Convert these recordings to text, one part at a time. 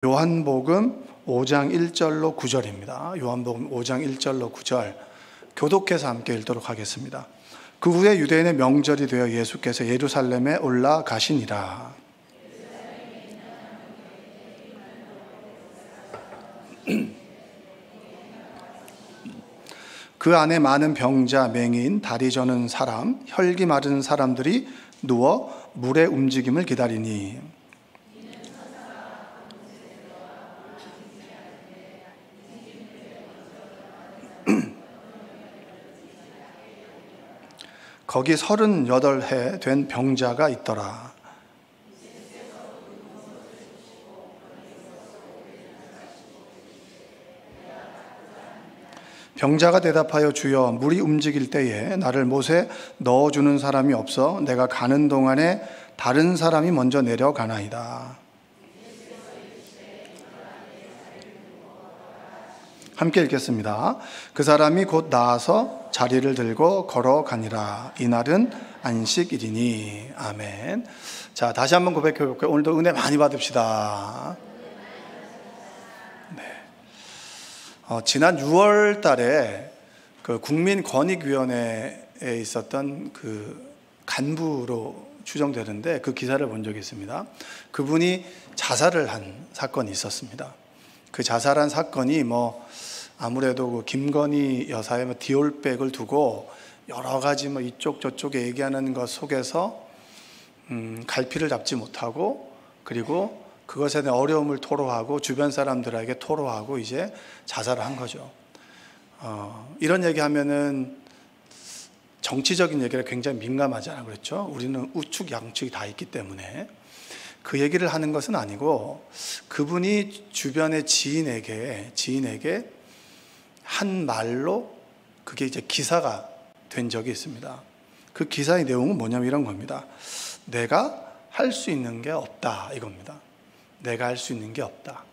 요한복음 5장 1절로 9절입니다. 요한복음 5장 1절로 9절 교독해서 함께 읽도록 하겠습니다. 그 후에 유대인의 명절이 되어 예수께서 예루살렘에 올라가시니라. 그 안에 많은 병자, 맹인, 다리 저는 사람, 혈기 마른 사람들이 누워 물의 움직임을 기다리니 거기 38해 된 병자가 있더라. 병자가 대답하여 주여 물이 움직일 때에 나를 못에 넣어주는 사람이 없어 내가 가는 동안에 다른 사람이 먼저 내려가나이다. 함께 읽겠습니다. 그 사람이 곧 나아서 자리를 들고 걸어가니라. 이날은 안식일이니. 아멘. 자, 다시 한번 고백해 볼게요. 오늘도 은혜 많이 받읍시다. 네. 지난 6월 달에 그 국민권익위원회에 있었던 그 간부로 추정되는데 그 기사를 본 적이 있습니다. 그분이 자살을 한 사건이 있었습니다. 그 자살한 사건이 아무래도 그 김건희 여사의 디올백을 두고 여러 가지 이쪽 저쪽에 얘기하는 것 속에서 갈피를 잡지 못하고 그리고 그것에 대한 어려움을 토로하고 주변 사람들에게 토로하고 이제 자살을 한 거죠. 이런 얘기하면은 정치적인 얘기가 굉장히 민감하잖아요. 그렇죠? 우리는 우측 양측이 다 있기 때문에 그 얘기를 하는 것은 아니고 그분이 주변의 지인에게 한 말로 그게 이제 기사가 된 적이 있습니다. 그 기사의 내용은 뭐냐면 이런 겁니다. 내가 할 수 있는 게 없다 이겁니다. 내가 할 수 있는 게 없다.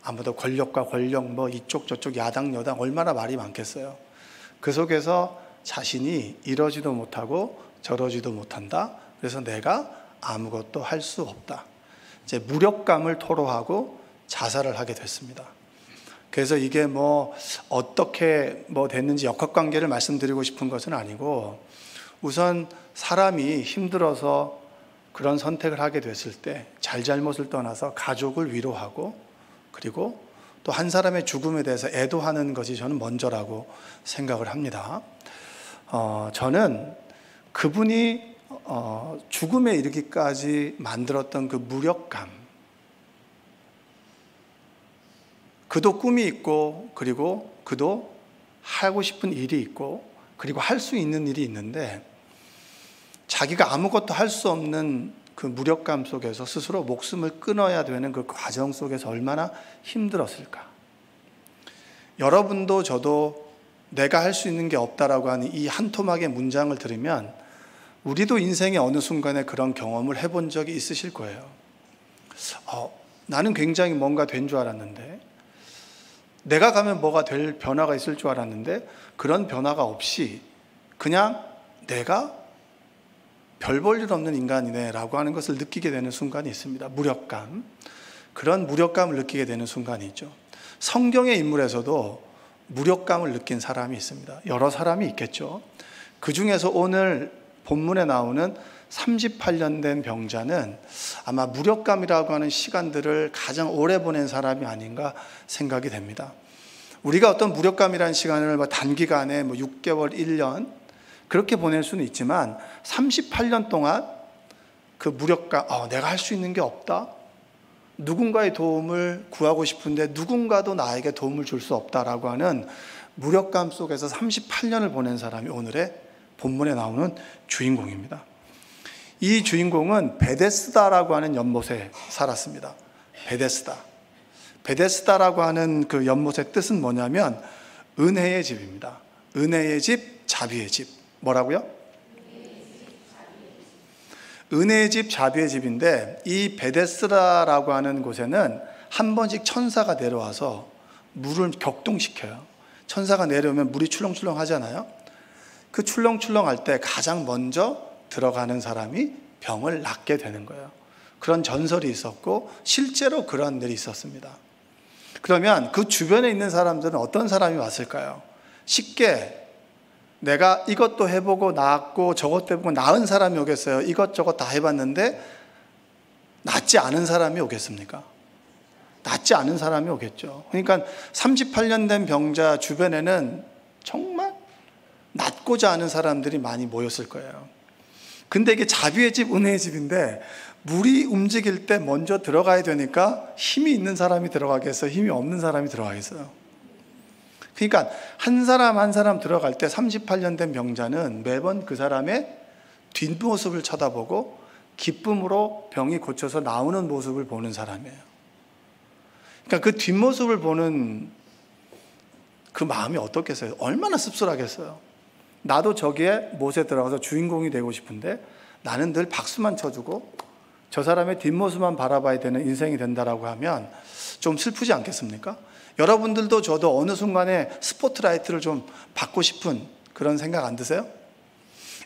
아무도 권력과 권력 이쪽 저쪽 야당 여당 얼마나 말이 많겠어요. 그 속에서 자신이 이러지도 못하고 저러지도 못한다. 그래서 내가 아무것도 할 수 없다. 이제 무력감을 토로하고 자살을 하게 됐습니다. 그래서 이게 어떻게 됐는지 역학관계를 말씀드리고 싶은 것은 아니고 우선 사람이 힘들어서 그런 선택을 하게 됐을 때 잘잘못을 떠나서 가족을 위로하고 그리고 또 한 사람의 죽음에 대해서 애도하는 것이 저는 먼저라고 생각을 합니다. 저는 그분이 죽음에 이르기까지 만들었던 그 무력감, 그도 꿈이 있고 그리고 그도 하고 싶은 일이 있고 그리고 할 수 있는 일이 있는데 자기가 아무것도 할 수 없는 그 무력감 속에서 스스로 목숨을 끊어야 되는 그 과정 속에서 얼마나 힘들었을까. 여러분도 저도 내가 할 수 있는 게 없다라고 하는 이 한 토막의 문장을 들으면 우리도 인생의 어느 순간에 그런 경험을 해본 적이 있으실 거예요. 나는 굉장히 뭔가 된 줄 알았는데 내가 가면 뭐가 될 변화가 있을 줄 알았는데 그런 변화가 없이 그냥 내가 별 볼 일 없는 인간이네 라고 하는 것을 느끼게 되는 순간이 있습니다. 무력감. 그런 무력감을 느끼게 되는 순간이 있죠. 성경의 인물에서도 무력감을 느낀 사람이 있습니다. 여러 사람이 있겠죠. 그 중에서 오늘 본문에 나오는 38년 된 병자는 아마 무력감이라고 하는 시간들을 가장 오래 보낸 사람이 아닌가 생각이 됩니다. 우리가 어떤 무력감이라는 시간을 단기간에 6개월, 1년 그렇게 보낼 수는 있지만 38년 동안 그 무력감, 내가 할 수 있는 게 없다. 누군가의 도움을 구하고 싶은데 누군가도 나에게 도움을 줄 수 없다라고 하는 무력감 속에서 38년을 보낸 사람이 오늘의 본문에 나오는 주인공입니다. 이 주인공은 베데스다라고 하는 연못에 살았습니다. 베데스다라고 하는 그 연못의 뜻은 뭐냐면 은혜의 집입니다. 은혜의 집, 자비의 집. 뭐라고요? 은혜의 집, 자비의 집인데 이 베데스다라고 하는 곳에는 한 번씩 천사가 내려와서 물을 격동시켜요. 천사가 내려오면 물이 출렁출렁 하잖아요. 그 출렁출렁 할 때 가장 먼저 들어가는 사람이 병을 낫게 되는 거예요. 그런 전설이 있었고 실제로 그런 일이 있었습니다. 그러면 그 주변에 있는 사람들은 어떤 사람이 왔을까요? 쉽게 내가 이것도 해보고 나았고 저것도 해보고 나은 사람이 오겠어요? 이것저것 다 해봤는데 낫지 않은 사람이 오겠습니까? 낫지 않은 사람이 오겠죠. 그러니까 38년 된 병자 주변에는 정말 낫고자 하는 사람들이 많이 모였을 거예요. 근데 이게 자비의 집, 은혜의 집인데 물이 움직일 때 먼저 들어가야 되니까 힘이 있는 사람이 들어가겠어요? 힘이 없는 사람이 들어가겠어요? 그러니까 한 사람 한 사람 들어갈 때 38년 된 병자는 매번 그 사람의 뒷모습을 쳐다보고 기쁨으로 병이 고쳐서 나오는 모습을 보는 사람이에요. 그러니까 그 뒷모습을 보는 그 마음이 어떻겠어요? 얼마나 씁쓸하겠어요? 나도 저기에 못에 들어가서 주인공이 되고 싶은데 나는 늘 박수만 쳐주고 저 사람의 뒷모습만 바라봐야 되는 인생이 된다라고 하면 좀 슬프지 않겠습니까? 여러분들도 저도 어느 순간에 스포트라이트를 좀 받고 싶은 그런 생각 안 드세요?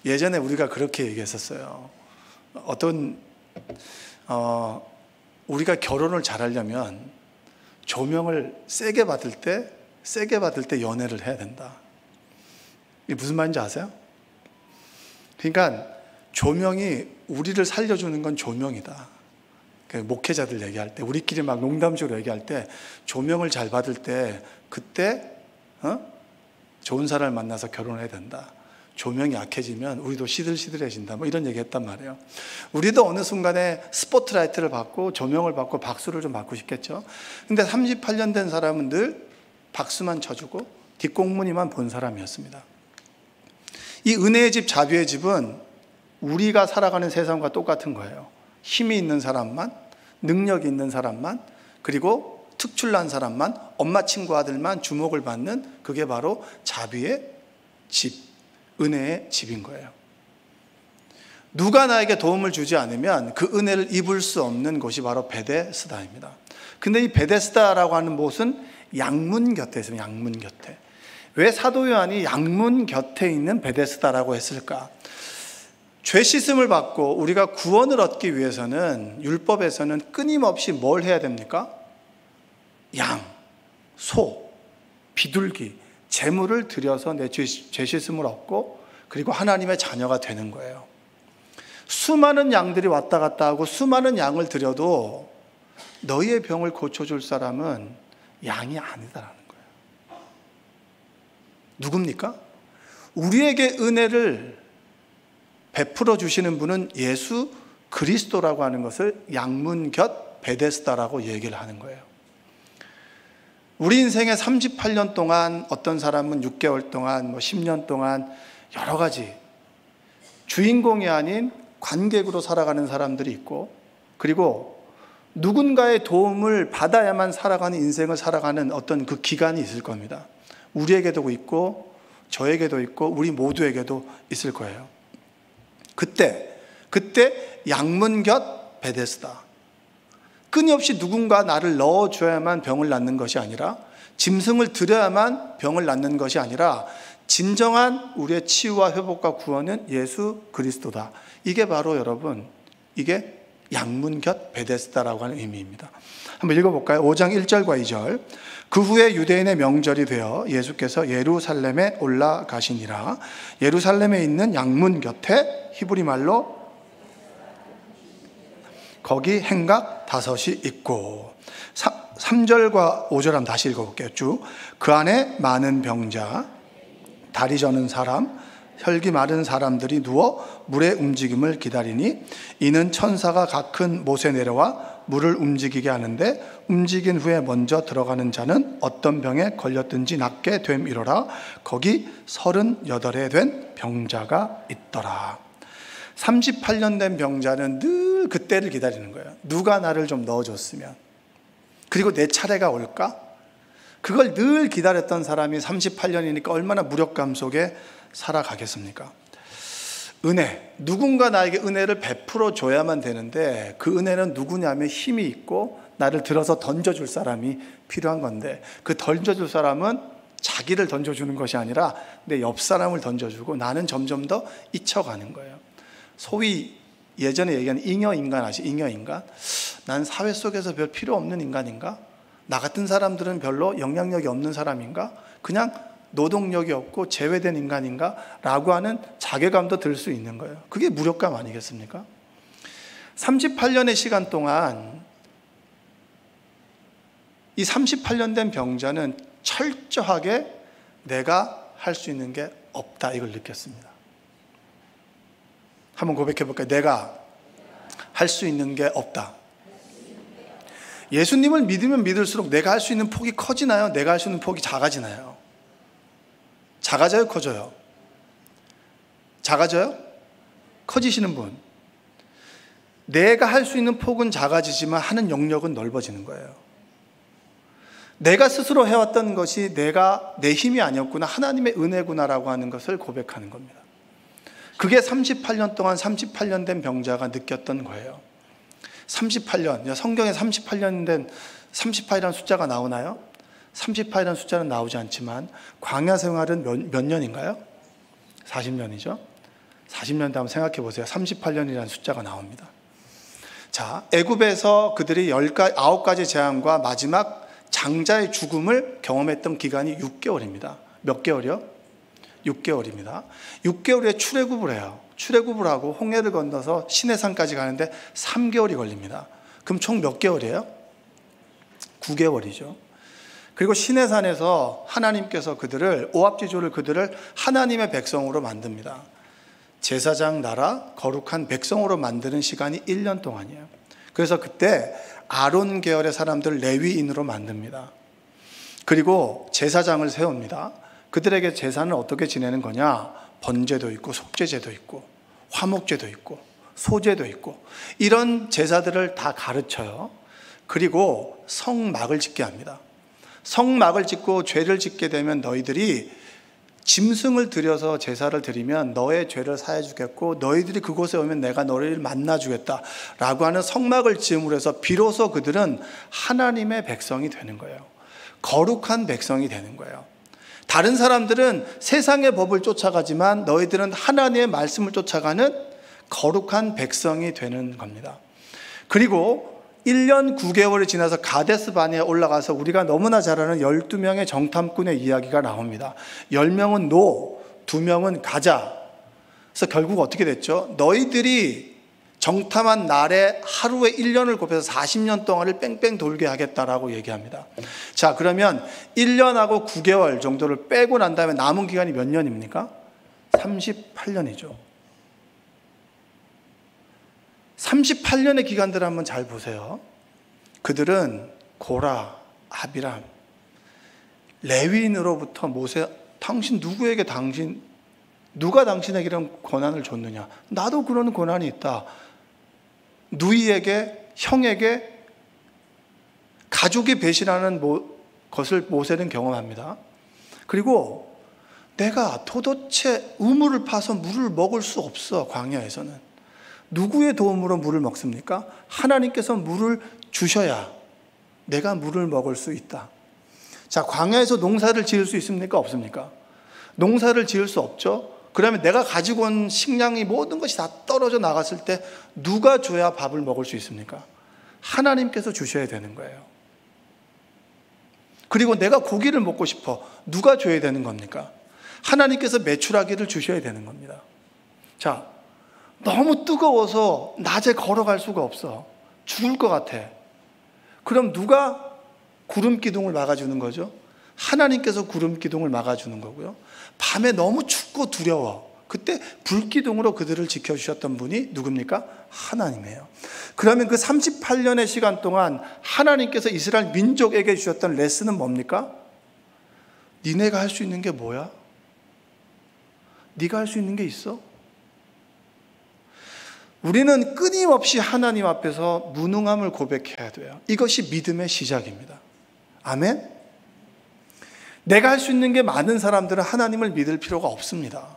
예전에 우리가 그렇게 얘기했었어요. 우리가 결혼을 잘하려면 조명을 세게 받을 때 연애를 해야 된다. 이게 무슨 말인지 아세요? 그러니까 조명이 우리를 살려주는 건 조명이다. 목회자들 얘기할 때, 우리끼리 막 농담식으로 얘기할 때 조명을 잘 받을 때 그때 좋은 사람을 만나서 결혼해야 된다. 조명이 약해지면 우리도 시들시들해진다. 뭐 이런 얘기 했단 말이에요. 우리도 어느 순간에 스포트라이트를 받고 조명을 받고 박수를 좀 받고 싶겠죠. 근데 38년 된 사람은 늘 박수만 쳐주고 뒷공무니만 본 사람이었습니다. 이 은혜의 집, 자비의 집은 우리가 살아가는 세상과 똑같은 거예요. 힘이 있는 사람만, 능력이 있는 사람만, 그리고 특출난 사람만, 엄마 친구 아들만 주목을 받는 그게 바로 자비의 집, 은혜의 집인 거예요. 누가 나에게 도움을 주지 않으면 그 은혜를 입을 수 없는 곳이 바로 베데스다입니다. 근데 이 베데스다라고 하는 곳은 양문 곁에 있습니다. 양문 곁에. 왜 사도 요한이 양문 곁에 있는 베데스다라고 했을까? 죄 씻음을 받고 우리가 구원을 얻기 위해서는 율법에서는 끊임없이 뭘 해야 됩니까? 양, 소, 비둘기, 제물을 드려서 내 죄 씻음을 얻고 그리고 하나님의 자녀가 되는 거예요. 수많은 양들이 왔다 갔다 하고 수많은 양을 드려도 너희의 병을 고쳐줄 사람은 양이 아니다라는 거예요. 누굽니까? 우리에게 은혜를 베풀어 주시는 분은 예수 그리스도라고 하는 것을 양문 곁 베데스다라고 얘기를 하는 거예요. 우리 인생의 38년 동안, 어떤 사람은 6개월 동안, 10년 동안 여러 가지 주인공이 아닌 관객으로 살아가는 사람들이 있고, 그리고 누군가의 도움을 받아야만 살아가는 인생을 살아가는 어떤 그 기간이 있을 겁니다. 우리에게도 있고 저에게도 있고 우리 모두에게도 있을 거예요. 그때 양문 곁 베데스다. 끊임없이 누군가 나를 넣어줘야만 병을 낫는 것이 아니라, 짐승을 드려야만 병을 낫는 것이 아니라 진정한 우리의 치유와 회복과 구원은 예수 그리스도다. 이게 바로 여러분, 이게 양문 곁 베데스다라고 하는 의미입니다. 한번 읽어볼까요? 5장 1절과 2절. 그 후에 유대인의 명절이 되어 예수께서 예루살렘에 올라가시니라. 예루살렘에 있는 양문 곁에 히브리 말로 거기 행각 5이 있고, 3절과 5절 한번 다시 읽어볼게요. 쭉. 그 안에 많은 병자, 다리 저는 사람, 혈기 마른 사람들이 누워 물의 움직임을 기다리니 이는 천사가 각 큰 못에 내려와 물을 움직이게 하는데 움직인 후에 먼저 들어가는 자는 어떤 병에 걸렸든지 낫게 됨이로라. 거기 38에 된 병자가 있더라. 38년 된 병자는 늘 그때를 기다리는 거예요. 누가 나를 좀 넣어줬으면, 그리고 내 차례가 올까? 그걸 늘 기다렸던 사람이 38년이니까 얼마나 무력감 속에 살아가겠습니까? 은혜, 누군가 나에게 은혜를 베풀어 줘야만 되는데 그 은혜는 누구냐면 힘이 있고 나를 들어서 던져줄 사람이 필요한 건데, 그 던져줄 사람은 자기를 던져주는 것이 아니라 내 옆 사람을 던져주고 나는 점점 더 잊혀가는 거예요. 소위 예전에 얘기한 잉여인간 아시? 잉여인간. 난 사회 속에서 별 필요 없는 인간인가? 나 같은 사람들은 별로 영향력이 없는 사람인가? 그냥 노동력이 없고 제외된 인간인가? 라고 하는 자괴감도 들 수 있는 거예요. 그게 무력감 아니겠습니까? 38년의 시간 동안 이 38년 된 병자는 철저하게 내가 할 수 있는 게 없다, 이걸 느꼈습니다. 한번 고백해 볼까요? 내가 할 수 있는 게 없다. 예수님을 믿으면 믿을수록 내가 할 수 있는 폭이 커지나요? 내가 할 수 있는 폭이 작아지나요? 작아져요? 커져요? 작아져요? 커지시는 분. 내가 할 수 있는 폭은 작아지지만 하는 영역은 넓어지는 거예요. 내가 스스로 해왔던 것이 내 힘이 아니었구나, 하나님의 은혜구나라고 하는 것을 고백하는 겁니다. 그게 38년 동안 38년 된 병자가 느꼈던 거예요. 38년, 성경에 38년 된 38이라는 숫자가 나오나요? 38이라는 숫자는 나오지 않지만 광야 생활은 몇 년인가요? 40년이죠. 40년 다음 생각해 보세요. 38년이라는 숫자가 나옵니다. 자, 애굽에서 그들이 9가지 재앙과 마지막 장자의 죽음을 경험했던 기간이 6개월입니다. 몇 개월이요? 6개월입니다. 6개월에 출애굽을 해요. 출애굽을 하고 홍해를 건너서 시내산까지 가는데 3개월이 걸립니다. 그럼 총 몇 개월이에요? 9개월이죠. 그리고 시내산에서 하나님께서 오합지졸을 그들을 하나님의 백성으로 만듭니다. 제사장 나라 거룩한 백성으로 만드는 시간이 1년 동안이에요. 그래서 그때 아론 계열의 사람들 레위인으로 만듭니다. 그리고 제사장을 세웁니다. 그들에게 제사는 어떻게 지내는 거냐? 번제도 있고 속죄제도 있고 화목제도 있고 소제도 있고 이런 제사들을 다 가르쳐요. 그리고 성막을 짓게 합니다. 성막을 짓고 죄를 짓게 되면 너희들이 짐승을 들여서 제사를 드리면 너의 죄를 사해 주겠고 너희들이 그곳에 오면 내가 너를 만나 주겠다 라고 하는 성막을 지음으로 해서 비로소 그들은 하나님의 백성이 되는 거예요. 거룩한 백성이 되는 거예요. 다른 사람들은 세상의 법을 쫓아가지만 너희들은 하나님의 말씀을 쫓아가는 거룩한 백성이 되는 겁니다. 그리고 1년 9개월이 지나서 가데스 바네에 올라가서 우리가 너무나 잘 아는 12명의 정탐꾼의 이야기가 나옵니다. 10명은 노, 2명은 가자. 그래서 결국 어떻게 됐죠? 너희들이 정탐한 날에 하루에 1년을 곱해서 40년 동안을 뺑뺑 돌게 하겠다라고 얘기합니다. 자, 그러면 1년하고 9개월 정도를 빼고 난 다음에 남은 기간이 몇 년입니까? 38년이죠. 38년의 기간들을 한번 잘 보세요. 그들은 고라, 아비람, 레위인으로부터 모세, 누가 당신에게 이런 권한을 줬느냐? 나도 그런 권한이 있다. 누이에게, 형에게 가족이 배신하는 것을 모세는 경험합니다. 그리고 내가 도대체 우물을 파서 물을 먹을 수 없어. 광야에서는 누구의 도움으로 물을 먹습니까? 하나님께서 물을 주셔야 내가 물을 먹을 수 있다. 자, 광야에서 농사를 지을 수 있습니까? 없습니까? 농사를 지을 수 없죠. 그러면 내가 가지고 온 식량이 모든 것이 다 떨어져 나갔을 때 누가 줘야 밥을 먹을 수 있습니까? 하나님께서 주셔야 되는 거예요. 그리고 내가 고기를 먹고 싶어. 누가 줘야 되는 겁니까? 하나님께서 메추라기를 주셔야 되는 겁니다. 자, 너무 뜨거워서 낮에 걸어갈 수가 없어. 죽을 것 같아. 그럼 누가 구름 기둥을 막아주는 거죠? 하나님께서 구름 기둥을 막아주는 거고요. 밤에 너무 춥고 두려워. 그때 불기둥으로 그들을 지켜주셨던 분이 누굽니까? 하나님이에요. 그러면 그 38년의 시간 동안 하나님께서 이스라엘 민족에게 주셨던 레슨은 뭡니까? 니네가 할 수 있는 게 뭐야? 네가 할 수 있는 게 있어? 우리는 끊임없이 하나님 앞에서 무능함을 고백해야 돼요. 이것이 믿음의 시작입니다. 아멘? 내가 할 수 있는 게 많은 사람들은 하나님을 믿을 필요가 없습니다.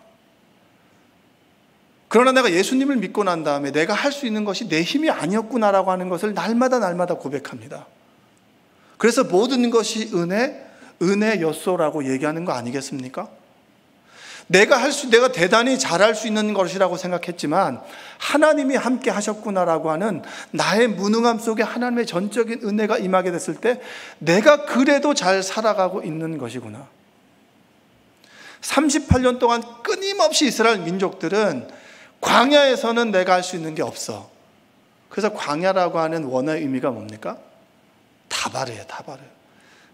그러나 내가 예수님을 믿고 난 다음에 내가 할 수 있는 것이 내 힘이 아니었구나라고 하는 것을 날마다 고백합니다. 그래서 모든 것이 은혜였소라고 얘기하는 거 아니겠습니까? 내가 대단히 잘할 수 있는 것이라고 생각했지만 하나님이 함께 하셨구나라고 하는 나의 무능함 속에 하나님의 전적인 은혜가 임하게 됐을 때 내가 그래도 잘 살아가고 있는 것이구나. 38년 동안 끊임없이 이스라엘 민족들은 광야에서는 내가 할 수 있는 게 없어. 그래서 광야라고 하는 원어의 의미가 뭡니까? 다발이에요.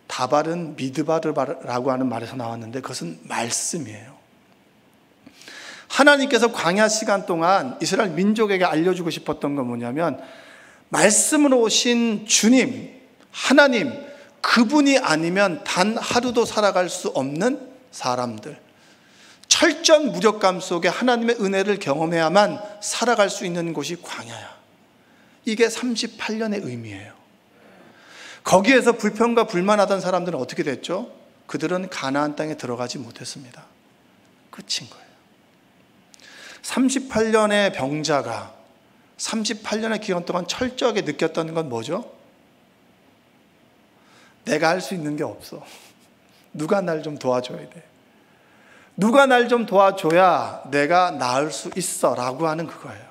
다발은 미드바르라고 하는 말에서 나왔는데 그것은 말씀이에요. 하나님께서 광야 시간 동안 이스라엘 민족에게 알려주고 싶었던 건 뭐냐면 말씀으로 오신 주님, 하나님, 그분이 아니면 단 하루도 살아갈 수 없는 사람들, 철저한 무력감 속에 하나님의 은혜를 경험해야만 살아갈 수 있는 곳이 광야야. 이게 38년의 의미예요. 거기에서 불평과 불만하던 사람들은 어떻게 됐죠? 그들은 가나안 땅에 들어가지 못했습니다. 끝인 거예요. 38년의 병자가 38년의 기간 동안 철저하게 느꼈던 건 뭐죠? 내가 할 수 있는 게 없어. 누가 날 좀 도와줘야 돼. 누가 날 좀 도와줘야 내가 나을 수 있어 라고 하는 그거예요.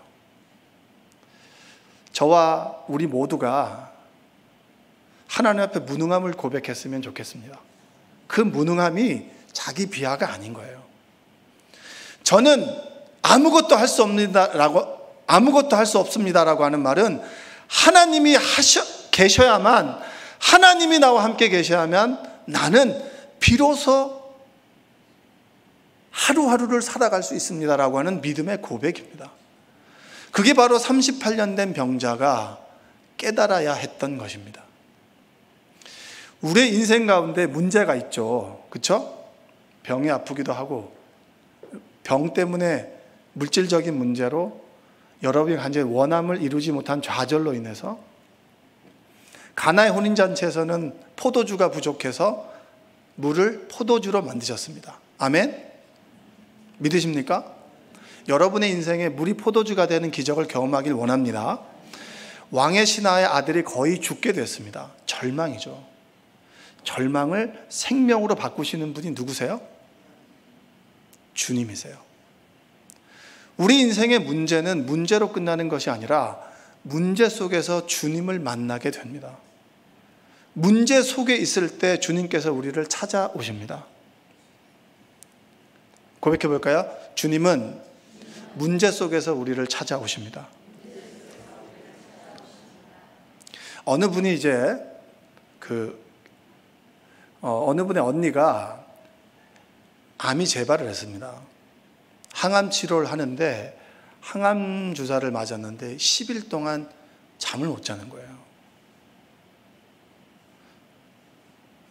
저와 우리 모두가 하나님 앞에 무능함을 고백했으면 좋겠습니다. 그 무능함이 자기 비하가 아닌 거예요. 저는 아무것도 할 수 없습니다라고 하는 말은 하나님이 계셔야만, 하나님이 나와 함께 계셔야만 나는 비로소 하루하루를 살아갈 수 있습니다라고 하는 믿음의 고백입니다. 그게 바로 38년 된 병자가 깨달아야 했던 것입니다. 우리의 인생 가운데 문제가 있죠. 그렇죠? 병이 아프기도 하고 병 때문에 물질적인 문제로 여러분이 간절히 원함을 이루지 못한 좌절로 인해서 가나의 혼인잔치에서는 포도주가 부족해서 물을 포도주로 만드셨습니다. 아멘? 믿으십니까? 여러분의 인생에 물이 포도주가 되는 기적을 경험하길 원합니다. 왕의 신하의 아들이 거의 죽게 됐습니다. 절망이죠. 절망을 생명으로 바꾸시는 분이 누구세요? 주님이세요. 우리 인생의 문제는 문제로 끝나는 것이 아니라 문제 속에서 주님을 만나게 됩니다. 문제 속에 있을 때 주님께서 우리를 찾아오십니다. 고백해 볼까요? 주님은 문제 속에서 우리를 찾아오십니다. 어느 분이 이제 어느 분의 언니가 암이 재발을 했습니다. 항암 치료를 하는데 항암 주사를 맞았는데 10일 동안 잠을 못 자는 거예요.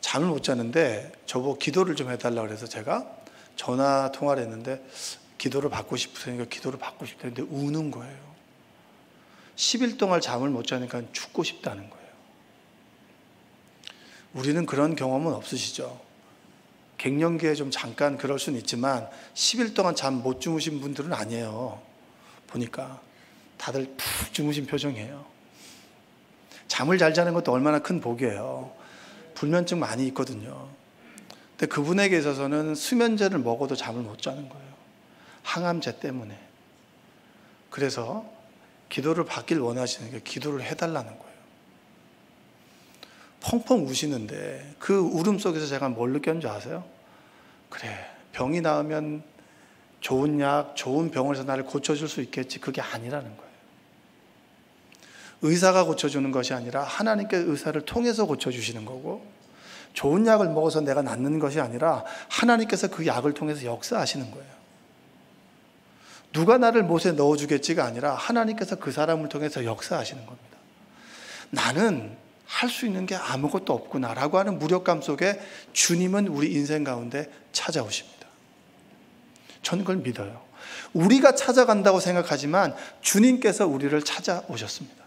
잠을 못 자는데 저보고 기도를 좀 해달라고 그래서 제가 전화 통화를 했는데 기도를 받고 싶으니까 기도를 받고 싶다는데 우는 거예요. 10일 동안 잠을 못 자니까 죽고 싶다는 거예요. 우리는 그런 경험은 없으시죠? 갱년기에 좀 잠깐 그럴 수는 있지만 10일 동안 잠 못 주무신 분들은 아니에요. 보니까 다들 푹 주무신 표정이에요. 잠을 잘 자는 것도 얼마나 큰 복이에요. 불면증 많이 있거든요. 근데 그분에게 있어서는 수면제를 먹어도 잠을 못 자는 거예요. 항암제 때문에. 그래서 기도를 받길 원하시는 게 기도를 해달라는 거예요. 펑펑 우시는데 그 울음 속에서 제가 뭘 느꼈는지 아세요? 그래, 병이 나으면 좋은 약, 좋은 병원에서 나를 고쳐줄 수 있겠지. 그게 아니라는 거예요. 의사가 고쳐주는 것이 아니라 하나님께 의사를 통해서 고쳐주시는 거고, 좋은 약을 먹어서 내가 낫는 것이 아니라 하나님께서 그 약을 통해서 역사하시는 거예요. 누가 나를 못에 넣어주겠지가 아니라 하나님께서 그 사람을 통해서 역사하시는 겁니다. 나는 할 수 있는 게 아무것도 없구나라고 하는 무력감 속에 주님은 우리 인생 가운데 찾아오십니다. 저는 그걸 믿어요. 우리가 찾아간다고 생각하지만 주님께서 우리를 찾아오셨습니다.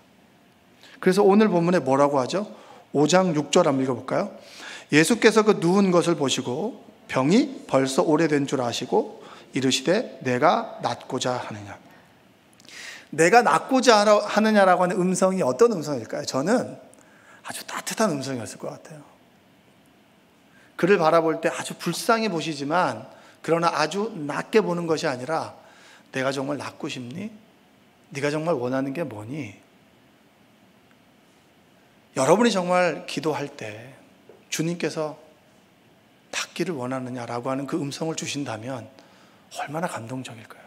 그래서 오늘 본문에 뭐라고 하죠? 5장 6절 한번 읽어볼까요? 예수께서 그 누운 것을 보시고 병이 벌써 오래된 줄 아시고 이르시되 내가 낫고자 하느냐. 내가 낫고자 하느냐라고 하는 음성이 어떤 음성일까요? 저는 아주 따뜻한 음성이었을 것 같아요. 그를 바라볼 때 아주 불쌍해 보시지만 그러나 아주 낮게 보는 것이 아니라 내가 정말 낫고 싶니? 네가 정말 원하는 게 뭐니? 여러분이 정말 기도할 때 주님께서 낫기를 원하느냐라고 하는 그 음성을 주신다면 얼마나 감동적일까요?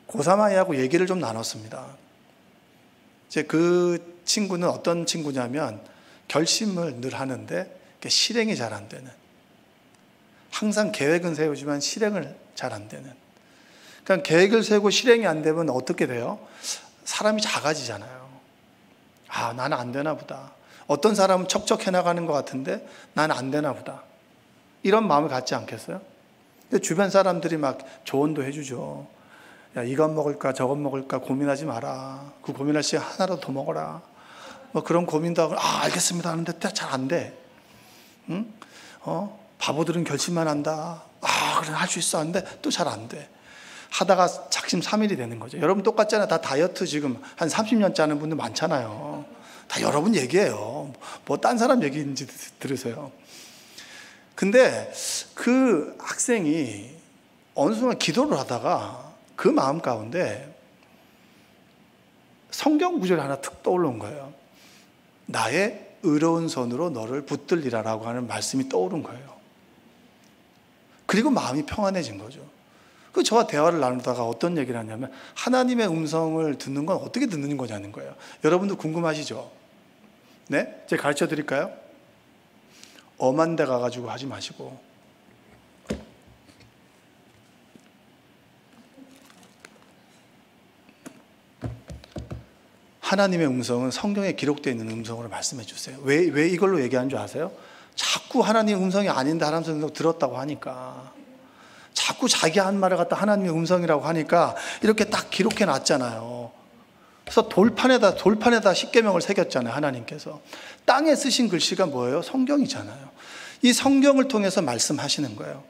고3 아이하고 얘기를 좀 나눴습니다. 이제 그 친구는 어떤 친구냐면 결심을 늘 하는데 실행이 잘 안 되는, 항상 계획은 세우지만 실행을 잘 안 되는. 그러니까 계획을 세우고 실행이 안 되면 어떻게 돼요? 사람이 작아지잖아요. 아, 나는 안 되나 보다. 어떤 사람은 척척해 나가는 것 같은데 나는 안 되나 보다. 이런 마음을 갖지 않겠어요? 근데 주변 사람들이 막 조언도 해주죠. 야, 이건 먹을까 저건 먹을까 고민하지 마라. 그 고민할 시간 하나라도 더 먹어라. 뭐 그런 고민도 하고, 아, 알겠습니다 하는데 잘 안 돼. 응? 바보들은 결심만 한다. 아, 그래, 할 수 있어 하는데 또 잘 안 돼. 하다가 작심삼일이 되는 거죠. 여러분 똑같잖아요. 다 다이어트 지금 한 30년째 하는 분들 많잖아요. 다 여러분 얘기예요. 뭐 딴 사람 얘기인지 들으세요. 근데 그 학생이 어느 순간 기도를 하다가 그 마음 가운데 성경 구절이 하나 툭 떠올른 거예요. 나의 의로운 손으로 너를 붙들리라라고 하는 말씀이 떠오른 거예요. 그리고 마음이 평안해진 거죠. 그 저와 대화를 나누다가 어떤 얘기를 하냐면 하나님의 음성을 듣는 건 어떻게 듣는 거냐는 거예요. 여러분도 궁금하시죠? 네? 제가 가르쳐 드릴까요? 엄한 데 가가지고 하지 마시고 하나님의 음성은 성경에 기록되어 있는 음성으로 말씀해 주세요. 왜 이걸로 얘기하는 줄 아세요? 자꾸 하나님의 음성이 아닌데 하나님의 음성 들었다고 하니까, 자꾸 자기 한 말을 갖다 하나님의 음성이라고 하니까 이렇게 딱 기록해 놨잖아요. 그래서 돌판에다 십계명을 새겼잖아요. 하나님께서 땅에 쓰신 글씨가 뭐예요? 성경이잖아요. 이 성경을 통해서 말씀하시는 거예요.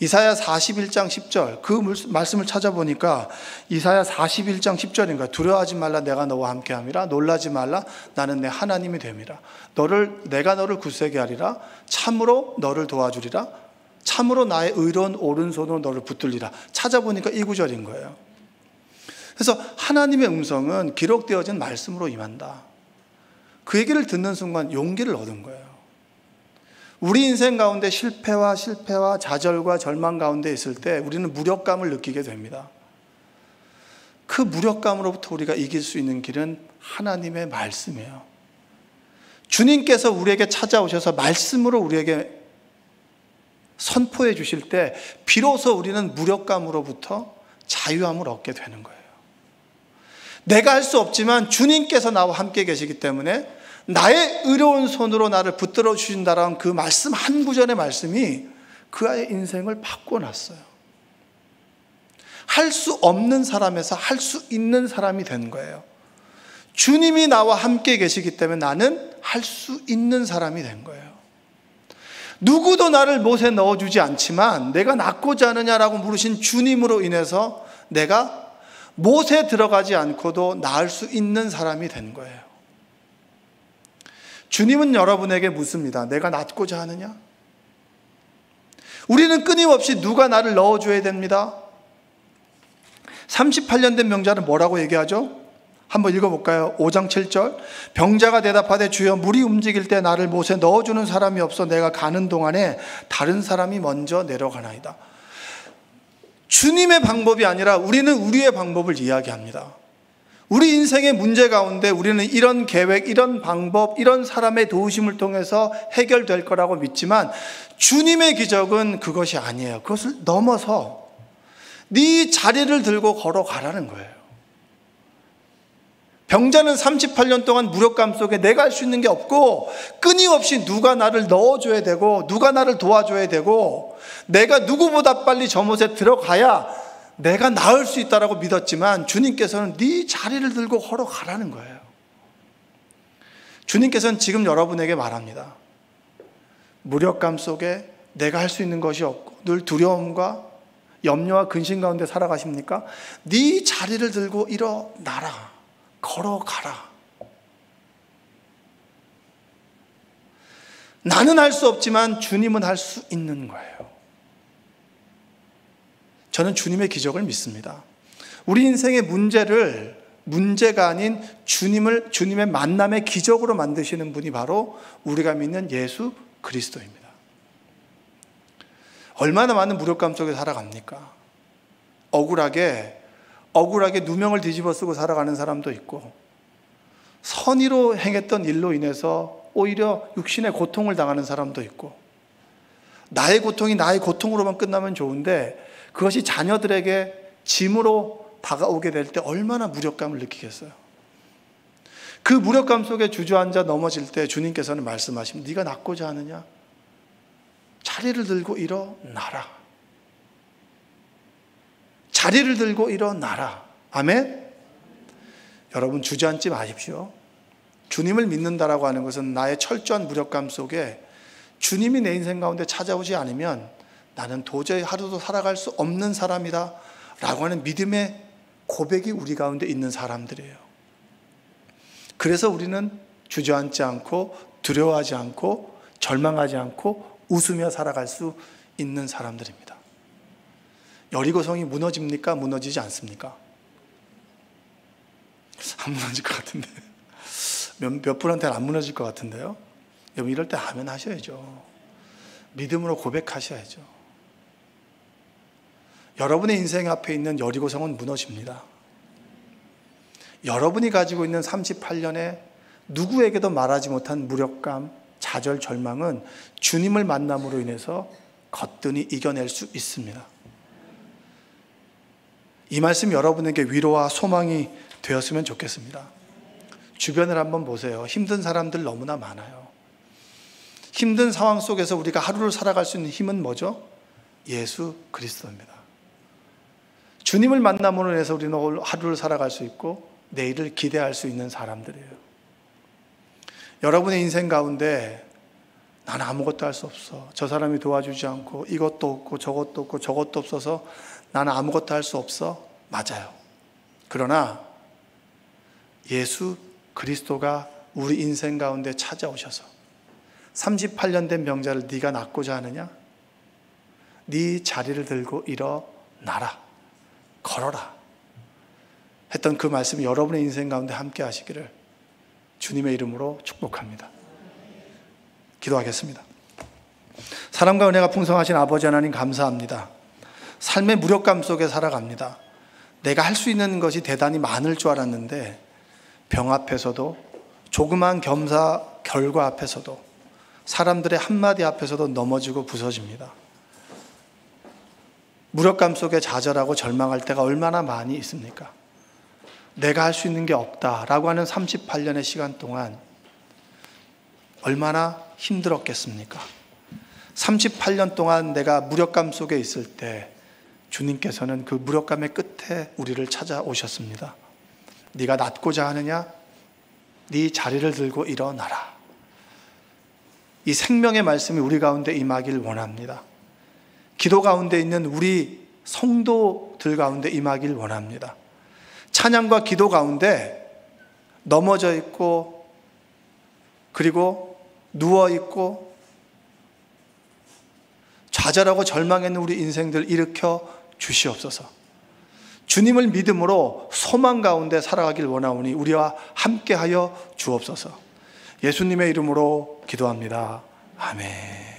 이사야 41장 10절 그 말씀을 찾아보니까 이사야 41장 10절인가, 두려워하지 말라 내가 너와 함께함이라, 놀라지 말라 나는 내 하나님이 됨이라, 내가 너를 굳세게 하리라, 참으로 너를 도와주리라, 참으로 나의 의로운 오른손으로 너를 붙들리라. 찾아보니까 이 구절인 거예요. 그래서 하나님의 음성은 기록되어진 말씀으로 임한다. 그 얘기를 듣는 순간 용기를 얻은 거예요. 우리 인생 가운데 실패와 좌절과 절망 가운데 있을 때 우리는 무력감을 느끼게 됩니다. 그 무력감으로부터 우리가 이길 수 있는 길은 하나님의 말씀이에요. 주님께서 우리에게 찾아오셔서 말씀으로 우리에게 선포해 주실 때 비로소 우리는 무력감으로부터 자유함을 얻게 되는 거예요. 내가 할 수 없지만 주님께서 나와 함께 계시기 때문에 나의 의로운 손으로 나를 붙들어 주신다라는 그 말씀 한 구절의 말씀이 그 아이의 인생을 바꿔놨어요. 할 수 없는 사람에서 할 수 있는 사람이 된 거예요. 주님이 나와 함께 계시기 때문에 나는 할 수 있는 사람이 된 거예요. 누구도 나를 못에 넣어주지 않지만 내가 낫고자 하느냐라고 물으신 주님으로 인해서 내가 못에 들어가지 않고도 나을 수 있는 사람이 된 거예요. 주님은 여러분에게 묻습니다. 내가 낫고자 하느냐? 우리는 끊임없이 누가 나를 넣어줘야 됩니다. 38년 된 병자는 뭐라고 얘기하죠? 한번 읽어볼까요? 5장 7절 병자가 대답하되 주여 물이 움직일 때 나를 못에 넣어주는 사람이 없어 내가 가는 동안에 다른 사람이 먼저 내려가나이다. 주님의 방법이 아니라 우리는 우리의 방법을 이야기합니다. 우리 인생의 문제 가운데 우리는 이런 계획, 이런 방법, 이런 사람의 도우심을 통해서 해결될 거라고 믿지만 주님의 기적은 그것이 아니에요. 그것을 넘어서 네 자리를 들고 걸어가라는 거예요. 병자는 38년 동안 무력감 속에 내가 할 수 있는 게 없고 끊임없이 누가 나를 넣어줘야 되고 누가 나를 도와줘야 되고 내가 누구보다 빨리 저 못에 들어가야 내가 나을 수 있다라고 믿었지만 주님께서는 네 자리를 들고 걸어가라는 거예요. 주님께서는 지금 여러분에게 말합니다. 무력감 속에 내가 할 수 있는 것이 없고 늘 두려움과 염려와 근심 가운데 살아가십니까? 네 자리를 들고 일어나라. 걸어가라. 나는 할 수 없지만 주님은 할 수 있는 거예요. 저는 주님의 기적을 믿습니다. 우리 인생의 문제가 아닌 주님의 만남의 기적으로 만드시는 분이 바로 우리가 믿는 예수 그리스도입니다. 얼마나 많은 무력감 속에 살아갑니까? 억울하게 누명을 뒤집어 쓰고 살아가는 사람도 있고, 선의로 행했던 일로 인해서 오히려 육신의 고통을 당하는 사람도 있고, 나의 고통이 나의 고통으로만 끝나면 좋은데 그것이 자녀들에게 짐으로 다가오게 될 때 얼마나 무력감을 느끼겠어요. 그 무력감 속에 주저앉아 넘어질 때 주님께서는 말씀하십니다. 네가 낫고자 하느냐? 자리를 들고 일어나라. 자리를 들고 일어나라. 아멘? 여러분, 주저앉지 마십시오. 주님을 믿는다라고 하는 것은 나의 철저한 무력감 속에 주님이 내 인생 가운데 찾아오지 않으면 나는 도저히 하루도 살아갈 수 없는 사람이다 라고 하는 믿음의 고백이 우리 가운데 있는 사람들이에요. 그래서 우리는 주저앉지 않고 두려워하지 않고 절망하지 않고 웃으며 살아갈 수 있는 사람들입니다. 여리고성이 무너집니까? 무너지지 않습니까? 안 무너질 것 같은데, 몇 분한테는 안 무너질 것 같은데요. 여러분, 이럴 때 아멘 하셔야죠. 믿음으로 고백하셔야죠. 여러분의 인생 앞에 있는 여리고성은 무너집니다. 여러분이 가지고 있는 38년의 누구에게도 말하지 못한 무력감, 좌절, 절망은 주님을 만남으로 인해서 거뜬히 이겨낼 수 있습니다. 이 말씀이 여러분에게 위로와 소망이 되었으면 좋겠습니다. 주변을 한번 보세요. 힘든 사람들 너무나 많아요. 힘든 상황 속에서 우리가 하루를 살아갈 수 있는 힘은 뭐죠? 예수 그리스도입니다. 주님을 만남으로 인해서 우리는 하루를 살아갈 수 있고 내일을 기대할 수 있는 사람들이에요. 여러분의 인생 가운데 나는 아무것도 할 수 없어, 저 사람이 도와주지 않고 이것도 없고 저것도 없고 저것도 없어서 나는 아무것도 할 수 없어. 맞아요. 그러나 예수 그리스도가 우리 인생 가운데 찾아오셔서 38년 된 병자를 네가 낫고자 하느냐? 네 자리를 들고 일어나라, 걸어라 했던 그 말씀이 여러분의 인생 가운데 함께 하시기를 주님의 이름으로 축복합니다. 기도하겠습니다. 사랑과 은혜가 풍성하신 아버지 하나님, 감사합니다. 삶의 무력감 속에 살아갑니다. 내가 할 수 있는 것이 대단히 많을 줄 알았는데 병 앞에서도, 조그만 겸사 결과 앞에서도, 사람들의 한마디 앞에서도 넘어지고 부서집니다. 무력감 속에 좌절하고 절망할 때가 얼마나 많이 있습니까? 내가 할 수 있는 게 없다라고 하는 38년의 시간 동안 얼마나 힘들었겠습니까? 38년 동안 내가 무력감 속에 있을 때 주님께서는 그 무력감의 끝에 우리를 찾아오셨습니다. 네가 낫고자 하느냐? 네 자리를 들고 일어나라. 이 생명의 말씀이 우리 가운데 임하길 원합니다. 기도 가운데 있는 우리 성도들 가운데 임하길 원합니다. 찬양과 기도 가운데 넘어져 있고 그리고 누워 있고 좌절하고 절망했는 우리 인생들 일으켜 주시옵소서. 주님을 믿음으로 소망 가운데 살아가길 원하오니 우리와 함께하여 주옵소서. 예수님의 이름으로 기도합니다. 아멘.